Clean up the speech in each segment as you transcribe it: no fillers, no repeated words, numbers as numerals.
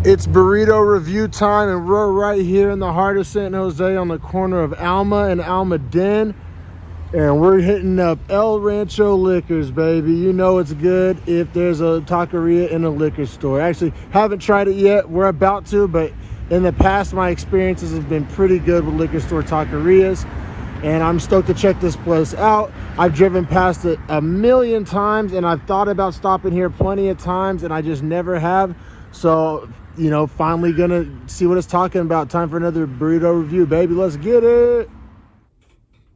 It's burrito review time, and we're right here in the heart of San Jose on the corner of Alma and Almaden. And we're hitting up El Rancho Liquors, baby. You know it's good if there's a taqueria in a liquor store. Actually, haven't tried it yet. We're about to, but in the past, my experiences have been pretty good with liquor store taquerias. And I'm stoked to check this place out. I've driven past it a million times, and I've thought about stopping here plenty of times, and I just never have. So, you know, finally gonna see what it's talking about. Time for another burrito review, baby. Let's get it.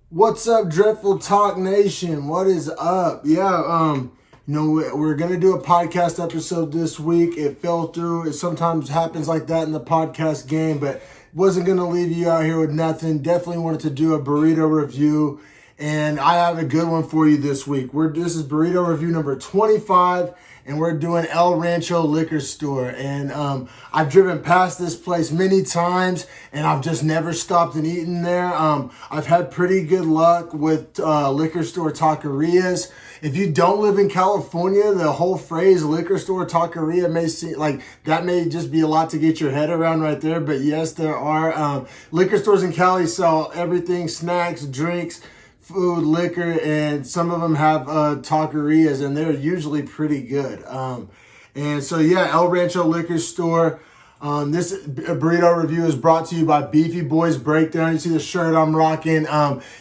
What's up, Dreadful Talk Nation? What is up? Yeah, we're gonna do a podcast episode this week. It fell through. It sometimes happens like that in the podcast game, but wasn't gonna leave you out here with nothing. Definitely wanted to do a burrito review, and I have a good one for you this week. This is burrito review number 25. And we're doing El Rancho Liquor Store. And I've driven past this place many times, and I've just never stopped and eaten there. I've had pretty good luck with liquor store taquerias. If you don't live in California, the whole phrase liquor store taqueria may seem like that may just be a lot to get your head around right there. But yes, there are liquor stores in Cali sell everything, snacks, drinks, food, liquor, and some of them have taquerias, and they're usually pretty good. And so, yeah, El Rancho Liquor Store. This burrito review is brought to you by Beefy Boys Breakdown. You see the shirt I'm rocking.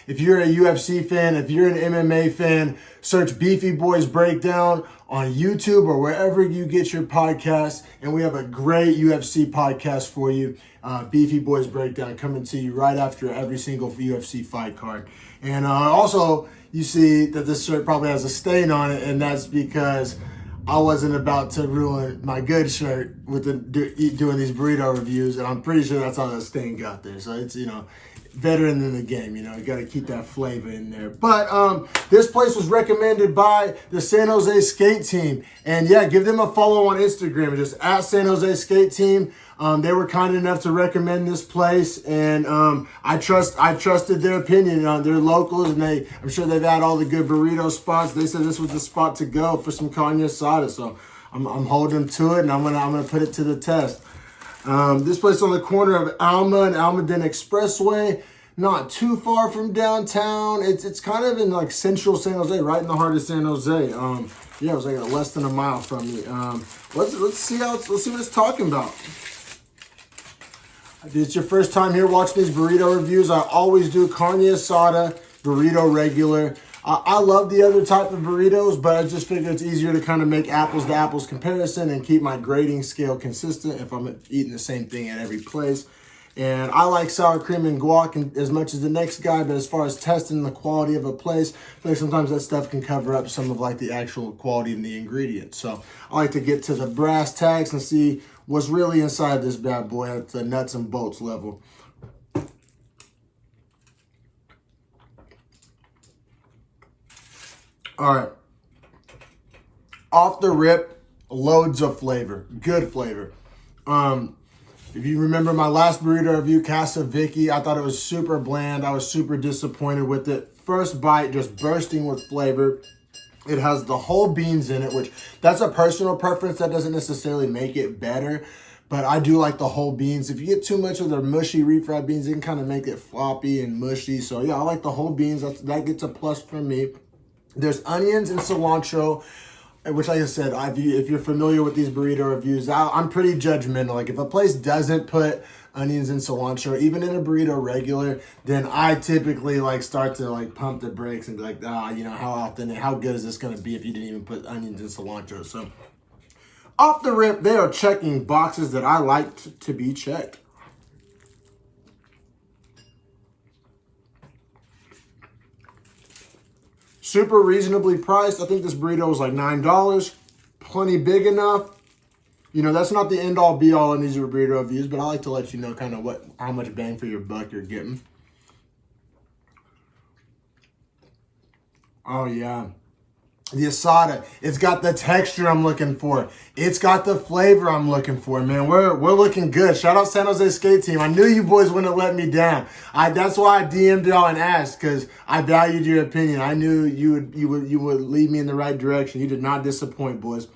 If you're a UFC fan, if you're an MMA fan, search Beefy Boys Breakdown on YouTube or wherever you get your podcasts. And we have a great UFC podcast for you. Beefy Boys Breakdown coming to you right after every single UFC fight card. And also, you see that this shirt probably has a stain on it, and that's because I wasn't about to ruin my good shirt with doing these burrito reviews, and I'm pretty sure that's how that stain got there. So it's, veteran in the game, you got to keep that flavor in there. But this place was recommended by the San Jose Skate Team, and yeah, give them a follow on Instagram, just at San Jose Skate Team. They were kind enough to recommend this place, and I trusted their opinion. They're locals, and I'm sure they've had all the good burrito spots. They said this was the spot to go for some carne asada, so I'm holding them to it, and I'm gonna put it to the test. This place on the corner of Alma and Almaden Expressway, not too far from downtown. It's kind of in like central San Jose, right in the heart of San Jose. Yeah, it was like less than a mile from me. Let's see what it's talking about. If it's your first time here watching these burrito reviews, I always do carne asada, burrito regular. I love the other type of burritos, but I just figure it's easier to kind of make apples to apples comparison and keep my grading scale consistent if I'm eating the same thing at every place. And I like sour cream and guac as much as the next guy, but as far as testing the quality of a place, I feel like sometimes that stuff can cover up some of like the actual quality in the ingredients. So I like to get to the brass tacks and see what's really inside this bad boy at the nuts and bolts level. All right. Off the rip, loads of flavor. Good flavor. If you remember my last burrito review, Casa Vicky, I thought it was super bland. I was super disappointed with it. First bite, just bursting with flavor. It has the whole beans in it, which that's a personal preference. That doesn't necessarily make it better, but I do like the whole beans. If you get too much of the mushy refried beans, it can kind of make it floppy and mushy. So yeah, I like the whole beans. That gets a plus for me. There's onions and cilantro, which, like I said, if you're familiar with these burrito reviews, I'm pretty judgmental. Like if a place doesn't put onions and cilantro, even in a burrito regular, then I typically start to pump the brakes and be like, how good is this gonna be if you didn't even put onions and cilantro? So off the rip, they are checking boxes that I like to be checked. Super reasonably priced. I think this burrito was like $9. Plenty big enough. That's not the end all be all in these burrito reviews, but I like to let you know kind of how much bang for your buck you're getting. Oh yeah. The asada, it's got the texture I'm looking for. It's got the flavor I'm looking for, man. We're looking good. Shout out San Jose Skate Team. I knew you boys wouldn't let me down. That's why I DM'd y'all and asked, because I valued your opinion. I knew you would lead me in the right direction. You did not disappoint, boys.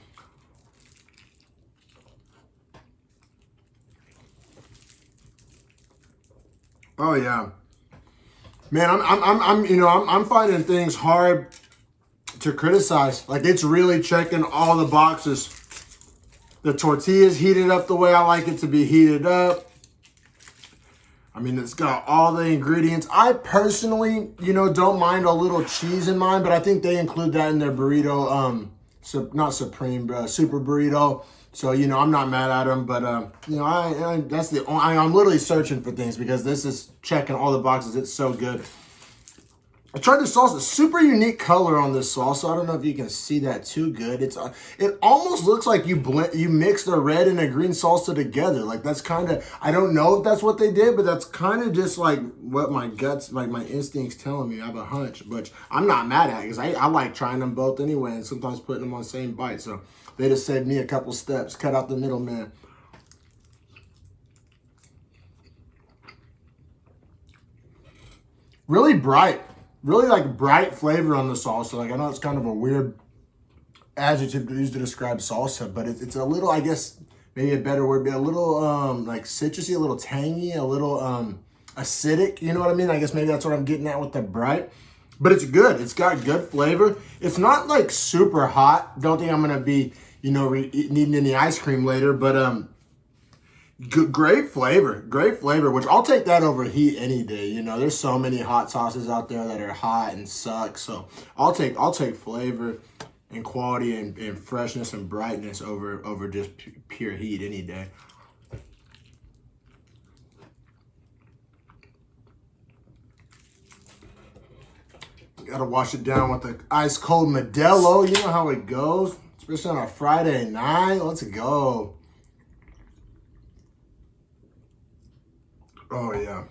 Oh yeah, man. I'm finding things hard to criticize. Like, it's really checking all the boxes. The tortilla's heated up the way I like it to be heated up. I mean, it's got all the ingredients. I personally, don't mind a little cheese in mine, but I think they include that in their burrito. Not supreme, but super burrito. So, I'm not mad at them, but that's the only. I'm literally searching for things because this is checking all the boxes. It's so good. I tried the salsa. Super unique color on this salsa. I don't know if you can see that too good. It almost looks like you mix the red and a green salsa together. Like, that's kind of, I don't know if that's what they did, but that's kind of just like what my guts, like my instincts telling me. I have a hunch, but I'm not mad at it because I like trying them both anyway, and sometimes putting them on the same bite. So they just saved me a couple steps, cut out the middleman. Really bright. Really like bright flavor on the salsa. Like, I know it's kind of a weird adjective to use to describe salsa, but it's a little, I guess maybe a better word, be a little like citrusy, a little tangy, a little acidic. You know what I mean? I guess maybe that's what I'm getting at with the bright. But it's good. It's got good flavor. It's not like super hot. Don't think I'm gonna be needing any ice cream later, but great flavor, which I'll take that over heat any day. There's so many hot sauces out there that are hot and suck. So I'll take flavor and quality and freshness and brightness over just pure heat any day. Gotta wash it down with the ice cold Modelo. You know how it goes, especially on a Friday night. Let's go. Oh, yeah.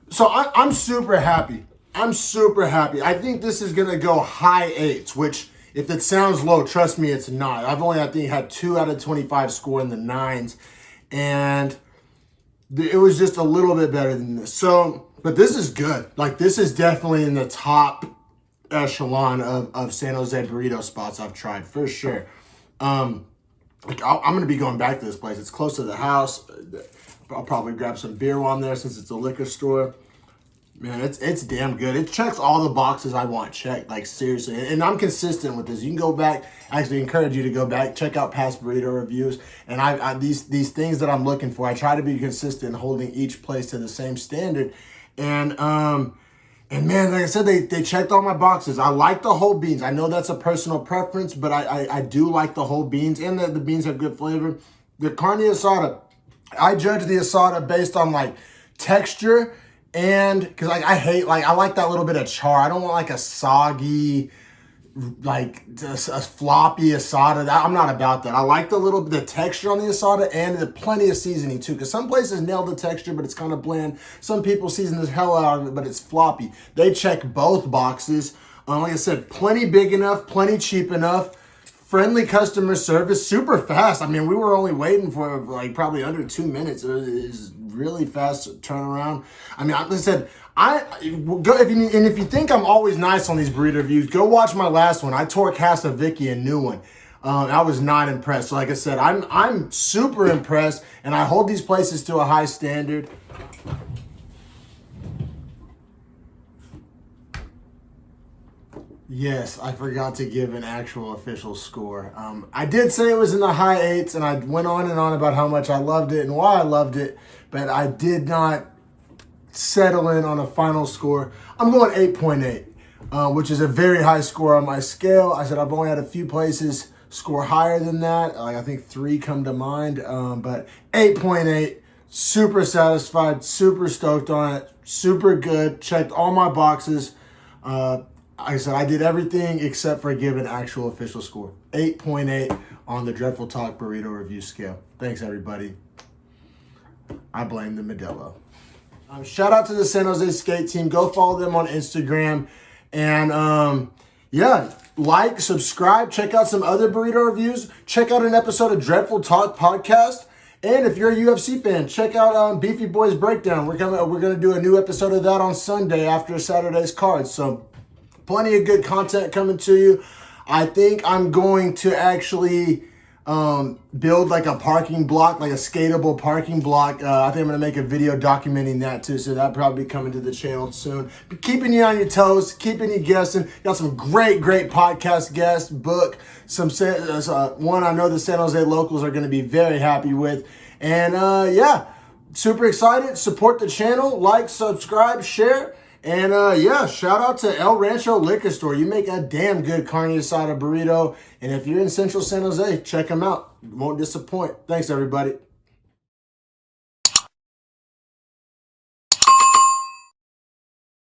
So I'm super happy. I'm super happy. I think this is going to go high 8s, which if it sounds low, trust me, it's not. I've only, I think, had 2 out of 25 score in the 9s. And it was just a little bit better than this. So, but this is good. Like, this is definitely in the top echelon of San Jose burrito spots I've tried, for sure. I'm going to be going back to this place. It's close to the house. I'll probably grab some beer while I'm there since it's a liquor store. Man, it's damn good. It checks all the boxes I want checked, like, seriously. And I'm consistent with this. You can go back. I actually encourage you to go back, check out past burrito reviews. And I these things that I'm looking for, I try to be consistent in holding each place to the same standard. And man, like I said, they checked all my boxes. I like the whole beans. I know that's a personal preference, but I do like the whole beans, and the beans have good flavor. The carne asada, I judge the asada based on like texture, and because I like that little bit of char. I don't want like a soggy, like a floppy asada. I'm not about that. I like the texture on the asada and the plenty of seasoning too, because some places nail the texture, but it's kind of bland. Some people season the hell out of it, but it's floppy. They check both boxes. Like I said, plenty big enough, plenty cheap enough. Friendly customer service, super fast. I mean, we were only waiting for like probably under 2 minutes. It was really fast turnaround. I mean, like I said, if you think I'm always nice on these burrito reviews, go watch my last one. I tore Casa Vicky a new one. I was not impressed. So like I said, I'm super impressed, and I hold these places to a high standard. Yes, I forgot to give an actual official score. I did say it was in the high 8s, and I went on and on about how much I loved it and why I loved it, but I did not settle in on a final score. I'm going 8.8, which is a very high score on my scale. I said I've only had a few places score higher than that. Like, I think 3 come to mind, but 8.8, super satisfied, super stoked on it, super good, checked all my boxes. Like I said, I did everything except for give an actual official score. 8.8 on the Dreadful Talk Burrito Review scale. Thanks, everybody. I blame the Modelo. Shout out to the San Jose Skate Team. Go follow them on Instagram. And, yeah, like, subscribe, check out some other burrito reviews. Check out an episode of Dreadful Talk Podcast. And if you're a UFC fan, check out Beefy Boys Breakdown. We're going to do a new episode of that on Sunday after Saturday's card. So, plenty of good content coming to you. I think I'm going to actually build like a parking block, like a skatable parking block. I think I'm gonna make a video documenting that too, so that'll probably be coming to the channel soon. But keeping you on your toes, keeping you guessing. Got some great podcast guests, book, some one I know the San Jose locals are gonna be very happy with. And yeah, super excited. Support the channel, like, subscribe, share. And yeah, shout out to El Rancho Liquor Store. You make a damn good carne asada burrito. And if you're in Central San Jose, check them out. Won't disappoint. Thanks, everybody.